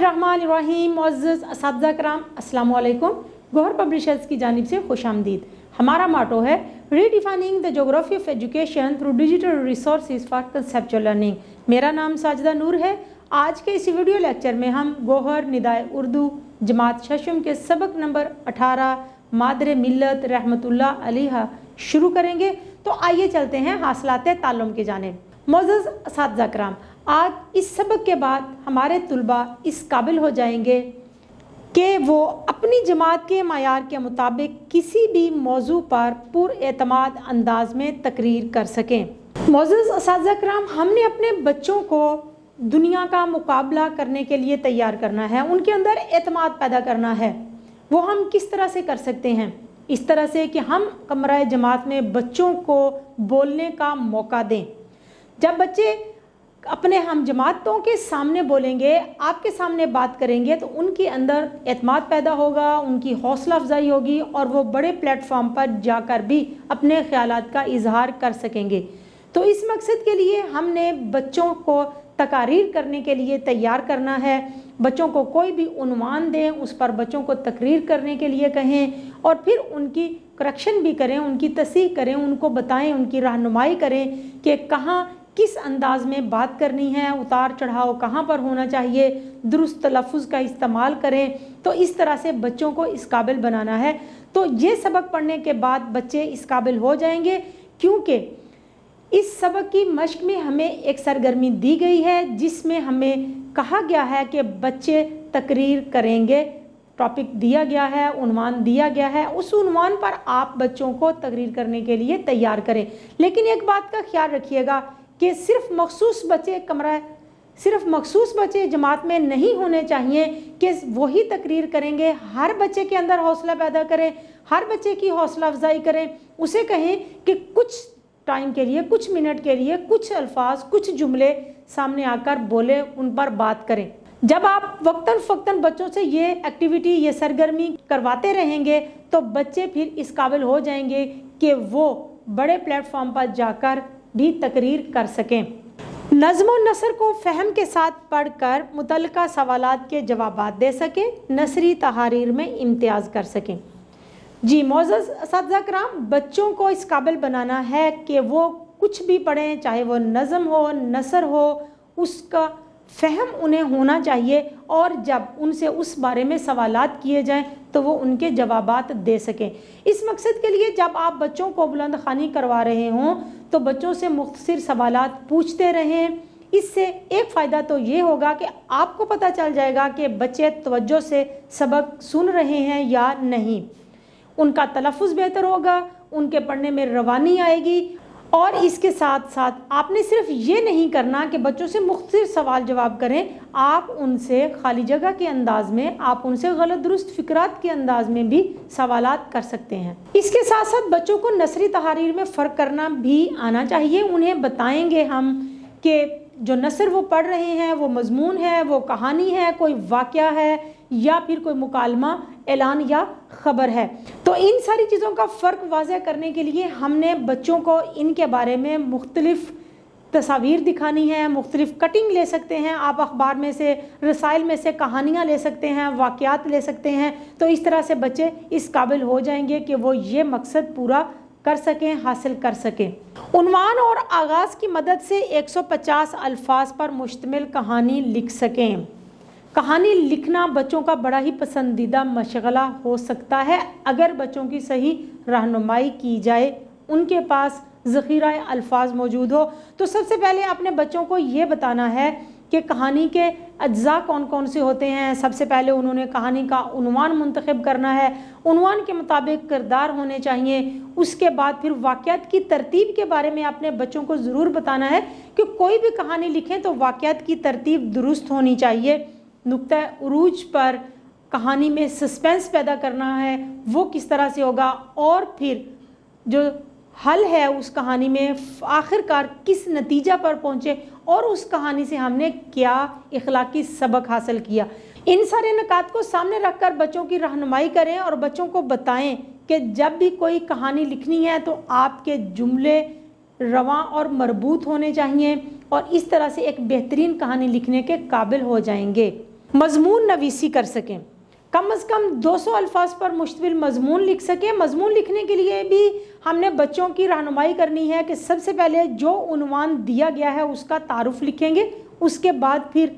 बिस्मिल्लाहिर्रहमानिर्रहीम। मुअज़्ज़ज़ असातिज़ा कराम, अस्सलाम वालेकुम। गौहर पब्लिशर्स की जानिब से खुश आमदीद। हमारा माटो है redefining the geography of education through digital resources for conceptual learning. मेरा नाम साजिदा नूर है। आज के इस वीडियो लेक्चर में हम गौहर निदाए उर्दू जमात शशम के सबक नंबर 18 मादरे मिल्लत रहमतुल्लाह अलैहा शुरू करेंगे। तो आइए चलते हैं हासिलाते ताल्लुम की जानिब। मुअज़्ज़ज़ असातिज़ा कराम, आज इस सबक के बाद हमारे तुलबा इस काबिल हो जाएंगे कि वो अपनी जमात के मायार के मुताबिक किसी भी मौजू पर पुरएतमाद अंदाज में तकरीर कर सकें। मुअज़्ज़ज़ असातिज़ा कराम, हमने अपने बच्चों को दुनिया का मुकाबला करने के लिए तैयार करना है, उनके अंदर एतमाद पैदा करना है। वो हम किस तरह से कर सकते हैं? इस तरह से कि हम कमरा जमात में बच्चों को बोलने का मौका दें। जब बच्चे अपने हम जमातों के सामने बोलेंगे, आपके सामने बात करेंगे, तो उनके अंदर एतमाद पैदा होगा, उनकी हौसला अफजाई होगी और वो बड़े प्लेटफॉर्म पर जाकर भी अपने ख्यालात का इजहार कर सकेंगे। तो इस मकसद के लिए हमने बच्चों को तकारीर करने के लिए तैयार करना है। बच्चों को कोई भी उन्वान दें, उस पर बच्चों को तकरीर करने के लिए कहें और फिर उनकी करेक्शन भी करें, उनकी तस्दीक करें, उनको बताएं, उनकी रहनुमाई करें कि कहाँ किस अंदाज में बात करनी है, उतार चढ़ाव कहाँ पर होना चाहिए, दुरुस्त तलफ़ुज़ का इस्तेमाल करें। तो इस तरह से बच्चों को इस काबिल बनाना है। तो ये सबक पढ़ने के बाद बच्चे इस काबिल हो जाएंगे, क्योंकि इस सबक की मश्क में हमें एक सरगर्मी दी गई है जिसमें हमें कहा गया है कि बच्चे तकरीर करेंगे। टॉपिक दिया गया है, उन्वान दिया गया है, उस उन्वान पर आप बच्चों को तकरीर करने के लिए तैयार करें। लेकिन एक बात का ख्याल रखिएगा कि सिर्फ मखसूस बच्चे जमात में नहीं होने चाहिए कि वही तकरीर करेंगे। हर बच्चे के अंदर हौसला पैदा करें, हर बच्चे की हौसला अफजाई करें। उसे कहें कि कुछ टाइम के लिए, कुछ मिनट के लिए कुछ अल्फाज, कुछ जुमले सामने आकर बोले, उन पर बात करें। जब आप वक्तन फ़क्तन बच्चों से ये एक्टिविटी, ये सरगर्मी करवाते रहेंगे तो बच्चे फिर इस काबिल हो जाएंगे कि वो बड़े प्लेटफॉर्म पर जाकर भी तकरीर कर सकें। नज़्म व नसर को फ़हम के साथ पढ़कर मुतल्लिका सवालात के जवाबात दे सकें, नसरी तहारीर में इम्तियाज़ कर सकें। जी मुअज़्ज़ज़ असातिज़ा कराम, बच्चों को इस काबिल बनाना है कि वो कुछ भी पढ़ें, चाहे वो नज़म हो, नसर हो, उसका फ़हम उन्हें होना चाहिए और जब उनसे उस बारे में सवालात किए जाएं तो वो उनके जवाबात दे सकें। इस मकसद के लिए जब आप बच्चों को बुलंद ख़्वानी करवा रहे हों तो बच्चों से मुख्तसर सवालात पूछते रहें। इससे एक फ़ायदा तो ये होगा कि आपको पता चल जाएगा कि बच्चे तवज्जो से सबक सुन रहे हैं या नहीं। उनका तलफ़ुज़ बेहतर होगा, उनके पढ़ने में रवानी आएगी। और इसके साथ साथ आपने सिर्फ ये नहीं करना कि बच्चों से मुख्तसर सवाल जवाब करें, आप उनसे खाली जगह के अंदाज में, आप उनसे गलत दुरुस्त फ़िक्रात के अंदाज में भी सवालात कर सकते हैं। इसके साथ साथ बच्चों को नसरी तहारीर में फ़र्क करना भी आना चाहिए। उन्हें बताएंगे हम कि जो नसर वो पढ़ रहे हैं वो मज़मून है, वो कहानी है, कोई वाक़या है या फिर कोई मुकालमा, ऐलान या ख़बर है। तो इन सारी चीज़ों का फ़र्क वाज़ह करने के लिए हमने बच्चों को इनके बारे में मुख्तलिफ़ तस्वीर दिखानी है, मुख्तलिफ़ कटिंग ले सकते हैं। आप अखबार में से, रसाइल में से कहानियाँ ले सकते हैं, वाक़यात ले सकते हैं। तो इस तरह से बच्चे इस काबिल हो जाएंगे कि वो ये मकसद पूरा कर सकें, हासिल कर सकें। उन्वान और आगाज़ की मदद से 150 अल्फाज पर मुश्तमिल कहानी लिख सकें। कहानी लिखना बच्चों का बड़ा ही पसंदीदा मशगला हो सकता है अगर बच्चों की सही रहनुमाई की जाए, उनके पास ज़ख़ीरा अल्फाज मौजूद हो। तो सबसे पहले अपने बच्चों को ये बताना है कि कहानी के अज्जा कौन कौन से होते हैं। सबसे पहले उन्होंने कहानी का उन्वान मुंतखब करना है, उन्वान के मुताबिक किरदार होने चाहिए। उसके बाद फिर वाक़यात की तरतीब के बारे में अपने बच्चों को ज़रूर बताना है कि कोई भी कहानी लिखें तो वाक़यात की तरतीब दुरुस्त होनी चाहिए। नुक्ता उरूज पर कहानी में सस्पेंस पैदा करना है, वो किस तरह से होगा, और फिर जो हल है उस कहानी में आखिरकार किस नतीजा पर पहुँचे और उस कहानी से हमने क्या इखलाकी सबक हासिल किया। इन सारे नकात को सामने रखकर बच्चों की रहनुमाई करें और बच्चों को बताएं कि जब भी कोई कहानी लिखनी है तो आपके जुमले रवां और मरबूत होने चाहिए और इस तरह से एक बेहतरीन कहानी लिखने के काबिल हो जाएंगे। मजमून नवीसी कर सकें, कम से कम 200 अल्फाज पर मुश्तमिल मजमून लिख सकें। मजमून लिखने के लिए भी हमने बच्चों की रहनुमाई करनी है कि सबसे पहले जो उन्वान दिया गया है उसका तारुफ लिखेंगे, उसके बाद फिर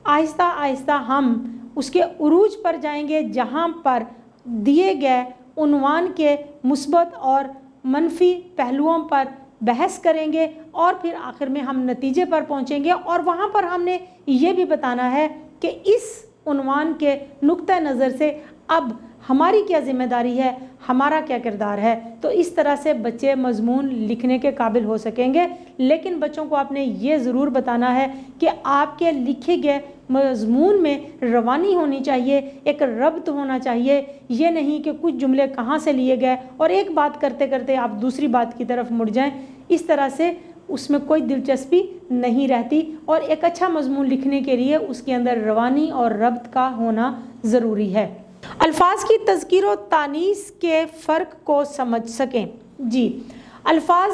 आहिस्ता आहिस्ता हम उसके उरूज पर जाएंगे जहाँ पर दिए गए उन्वान के मुस्बत और मनफी पहलुओं पर बहस करेंगे और फिर आखिर में हम नतीजे पर पहुँचेंगे और वहाँ पर हमने ये भी बताना है कि इस उन्वान के नुक्ता नज़र से अब हमारी क्या ज़िम्मेदारी है, हमारा क्या किरदार है। तो इस तरह से बच्चे मजमून लिखने के काबिल हो सकेंगे। लेकिन बच्चों को आपने ये ज़रूर बताना है कि आपके लिखे गए मजमून में रवानी होनी चाहिए, एक रब्त होना चाहिए। ये नहीं कि कुछ जुमले कहाँ से लिए गए और एक बात करते करते आप दूसरी बात की तरफ मुड़ जाएं। इस तरह से उसमें कोई दिलचस्पी नहीं रहती और एक अच्छा मजमून लिखने के लिए उसके अंदर रवानी और रब्त का होना ज़रूरी है। अल्फाज की तज़कीर और तानीस के फ़र्क को समझ सकें। जी, अल्फाज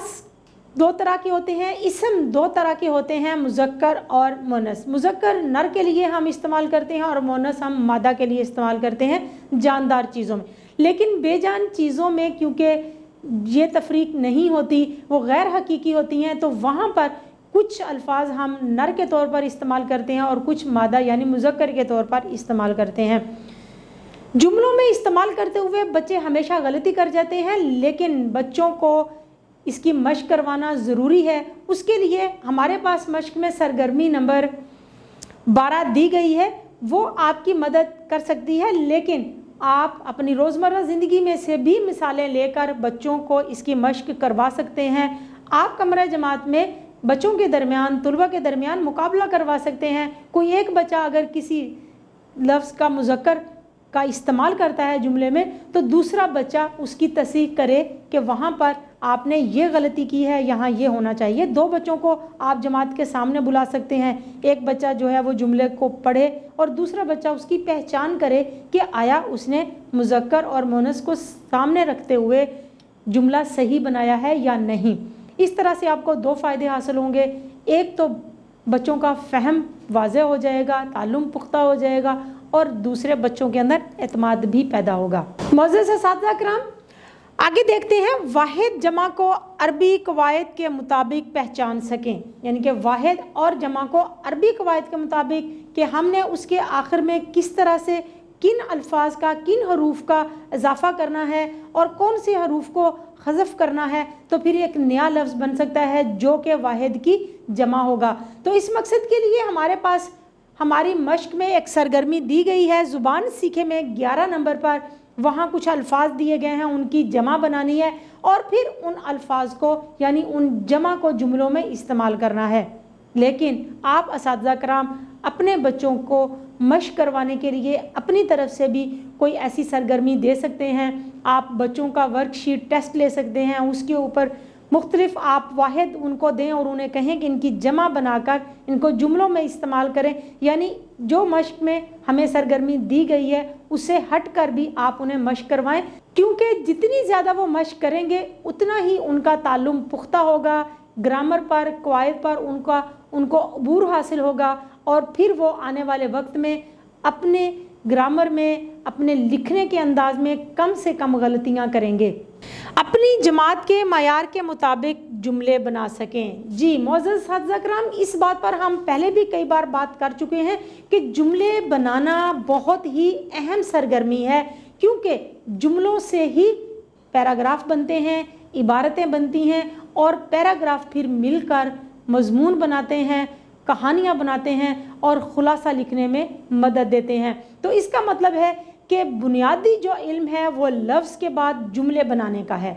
दो तरह के होते हैं, इसम दो तरह के होते हैं, मुज़क्कर और मुअन्नस। मुज़क्कर नर के लिए हम इस्तेमाल करते हैं और मुअन्नस हम मादा के लिए इस्तेमाल करते हैं जानदार चीज़ों में। लेकिन बेजान चीज़ों में क्योंकि ये तफरीक नहीं होती, वो गैर हकीकी होती हैं, तो वहाँ पर कुछ अल्फाज हम नर के तौर पर इस्तेमाल करते हैं और कुछ मादा यानी मुज़क्कर के तौर पर इस्तेमाल करते हैं। जुमलों में इस्तेमाल करते हुए बच्चे हमेशा गलती कर जाते हैं, लेकिन बच्चों को इसकी मशक करवाना ज़रूरी है। उसके लिए हमारे पास मशक में सरगर्मी नंबर 12 दी गई है, वो आपकी मदद कर सकती है। लेकिन आप अपनी रोज़मर्रा ज़िंदगी में से भी मिसालें लेकर बच्चों को इसकी मशक करवा सकते हैं। आप कमरा जमात में बच्चों के दरमियान, तुलबा के दरमियान मुकाबला करवा सकते हैं। कोई एक बच्चा अगर किसी लफ्ज़ का मुज़क्कर का इस्तेमाल करता है जुमले में, तो दूसरा बच्चा उसकी तस्दीक करे कि वहाँ पर आपने ये गलती की है, यहाँ ये होना चाहिए। दो बच्चों को आप जमात के सामने बुला सकते हैं, एक बच्चा जो है वो जुमले को पढ़े और दूसरा बच्चा उसकी पहचान करे कि आया उसने मुज़क्कर और मुअन्नस को सामने रखते हुए जुमला सही बनाया है या नहीं। इस तरह से आपको दो फ़ायदे हासिल होंगे। एक तो बच्चों का फ़हम वाज़े हो जाएगा, ताल्लुम पुख्ता हो जाएगा और दूसरे बच्चों के अंदर एतमाद भी पैदा होगा। मोअज़्ज़ज़ असातिज़ा किराम, आगे देखते हैं वाहिद जमा को अरबी कवायद के मुताबिक पहचान सकें, यानी कि वाहिद और जमा को अरबी कवायद के मुताबिक कि हमने उसके आखिर में किस तरह से किन अल्फाज का, किन हरूफ का इजाफा करना है और कौन से हरूफ को हज़फ करना है, तो फिर एक नया लफ्ज़ बन सकता है जो कि वाहिद की जमा होगा। तो इस मकसद के लिए हमारे पास हमारी मश्क में एक सरगर्मी दी गई है, ज़ुबान सीखे में 11 नंबर पर वहाँ कुछ अल्फाज दिए गए हैं, उनकी जमा बनानी है और फिर उन अल्फाज को यानी उन जमा को जुमलों में इस्तेमाल करना है। लेकिन आप असातिज़ा कराम अपने बच्चों को मश्क करवाने के लिए अपनी तरफ से भी कोई ऐसी सरगर्मी दे सकते हैं। आप बच्चों का वर्कशीट टेस्ट ले सकते हैं, उसके ऊपर मुख्तलिफ आप वाहिद उनको दें और उन्हें कहें कि इनकी जमा बनाकर इनको जुमलों में इस्तेमाल करें। यानी जो मश्क में हमें सरगर्मी दी गई है उससे हट कर भी आप उन्हें मश्क करवाएं, क्योंकि जितनी ज़्यादा वो मश्क करेंगे उतना ही उनका ताल्लुम पुख्ता होगा, ग्रामर पर, कवायद पर उनको अबूर हासिल होगा और फिर वो आने वाले वक्त में अपने ग्रामर में, अपने लिखने के अंदाज में कम से कम गलतियां करेंगे, अपनी जमात के मायार के मुताबिक जुमले बना सकें। जी मोअज़्ज़ज़ असातिज़ा किराम, इस बात पर हम पहले भी कई बार बात कर चुके हैं कि जुमले बनाना बहुत ही अहम सरगर्मी है, क्योंकि जुमलों से ही पैराग्राफ बनते हैं, इबारतें बनती हैं और पैराग्राफ फिर मिलकर मजमून बनाते हैं, कहानियाँ बनाते हैं और खुलासा लिखने में मदद देते हैं। तो इसका मतलब है कि बुनियादी जो इल्म है वो लफ्ज़ के बाद जुमले बनाने का है।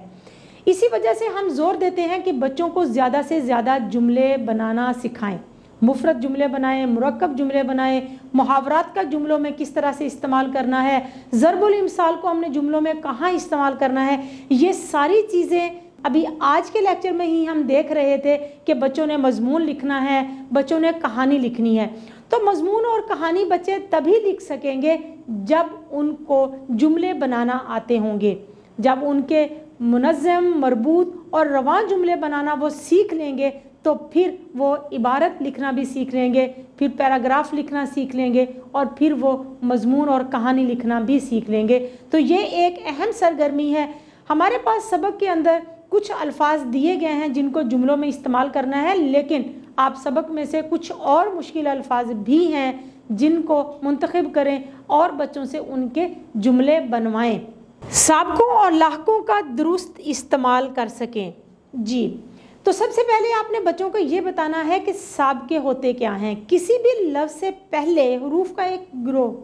इसी वजह से हम जोर देते हैं कि बच्चों को ज़्यादा से ज़्यादा जुमले बनाना सिखाएं, मुफरद जुमले बनाएं, मुरक्कब जुमले बनाएं, मुहावरात का जुमलों में किस तरह से इस्तेमाल करना है, ज़रबुल इम्साल को हमने जुमलों में कहाँ इस्तेमाल करना है। ये सारी चीज़ें अभी आज के लेक्चर में ही हम देख रहे थे कि बच्चों ने मजमून लिखना है, बच्चों ने कहानी लिखनी है। तो मजमून और कहानी बच्चे तभी लिख सकेंगे जब उनको जुमले बनाना आते होंगे, जब उनके मुनज़्ज़म, मरबूत और रवां जुमले बनाना वो सीख लेंगे तो फिर वो इबारत लिखना भी सीख लेंगे, फिर पैराग्राफ लिखना सीख लेंगे और फिर वो मज़मून और कहानी लिखना भी सीख लेंगे। तो ये एक अहम सरगर्मी है। हमारे पास सबक के अंदर कुछ अल्फाज दिए गए हैं जिनको जुमलों में इस्तेमाल करना है, लेकिन आप सबक में से कुछ और मुश्किल अल्फाज भी हैं जिनको मुंतखब करें और बच्चों से उनके जुमले बनवाएं, साबकों और लाहकों का दुरुस्त इस्तेमाल कर सकें। जी, तो सबसे पहले आपने बच्चों को ये बताना है कि साबके होते क्या हैं। किसी भी लफ्ज़ से पहले हरूफ का एक ग्रोह,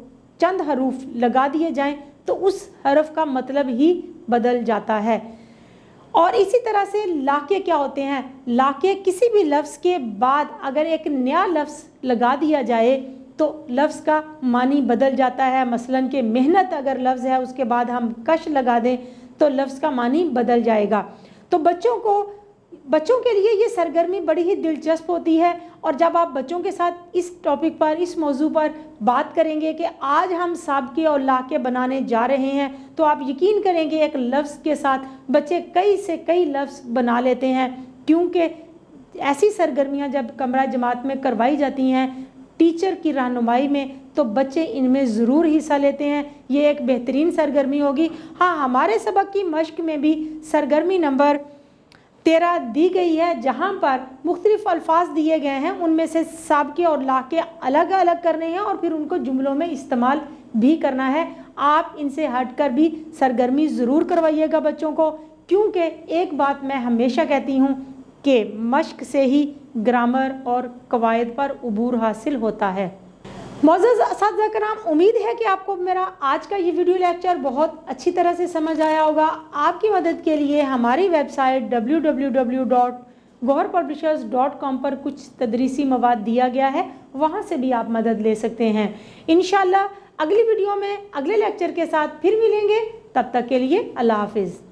चंद हरूफ लगा दिए जाएं तो उस हरफ का मतलब ही बदल जाता है। और इसी तरह से लाके क्या होते हैं? लाके किसी भी लफ्ज़ के बाद अगर एक नया लफ्ज़ लगा दिया जाए तो लफ्ज़ का मानी बदल जाता है। मसलन कि मेहनत अगर लफ्ज़ है उसके बाद हम कश लगा दें तो लफ्ज़ का मानी बदल जाएगा। तो बच्चों के लिए ये सरगर्मी बड़ी ही दिलचस्प होती है। और जब आप बच्चों के साथ इस टॉपिक पर, इस मौजू पर बात करेंगे कि आज हम साबके और लाके बनाने जा रहे हैं, तो आप यकीन करेंगे एक लफ्ज़ के साथ बच्चे कई से कई लफ्ज़ बना लेते हैं, क्योंकि ऐसी सरगर्मियां जब कमरा जमात में करवाई जाती हैं टीचर की रहनुमाई में तो बच्चे इनमें ज़रूर हिस्सा लेते हैं। ये एक बेहतरीन सरगर्मी होगी। हाँ, हमारे सबक की मश्क में भी सरगर्मी नंबर 13 दी गई है, जहाँ पर मुख्तलिफ अल्फाज दिए गए हैं, उनमें से साबके और लाके अलग अलग करने हैं और फिर उनको जुमलों में इस्तेमाल भी करना है। आप इनसे हटकर भी सरगर्मी ज़रूर करवाइएगा बच्चों को, क्योंकि एक बात मैं हमेशा कहती हूँ कि मश्क से ही ग्रामर और कवायद पर उबूर हासिल होता है। मोअज़्ज़ज़ असातिज़ा कराम, उम्मीद है कि आपको मेरा आज का ये वीडियो लेक्चर बहुत अच्छी तरह से समझ आया होगा। आपकी मदद के लिए हमारी वेबसाइट www.goharpublishers.com पर कुछ तदरीसी मवाद दिया गया है, वहाँ से भी आप मदद ले सकते हैं। इंशाअल्लाह अगली वीडियो में अगले लेक्चर के साथ फिर मिलेंगे। तब तक के लिए अल्लाह हाफिज़।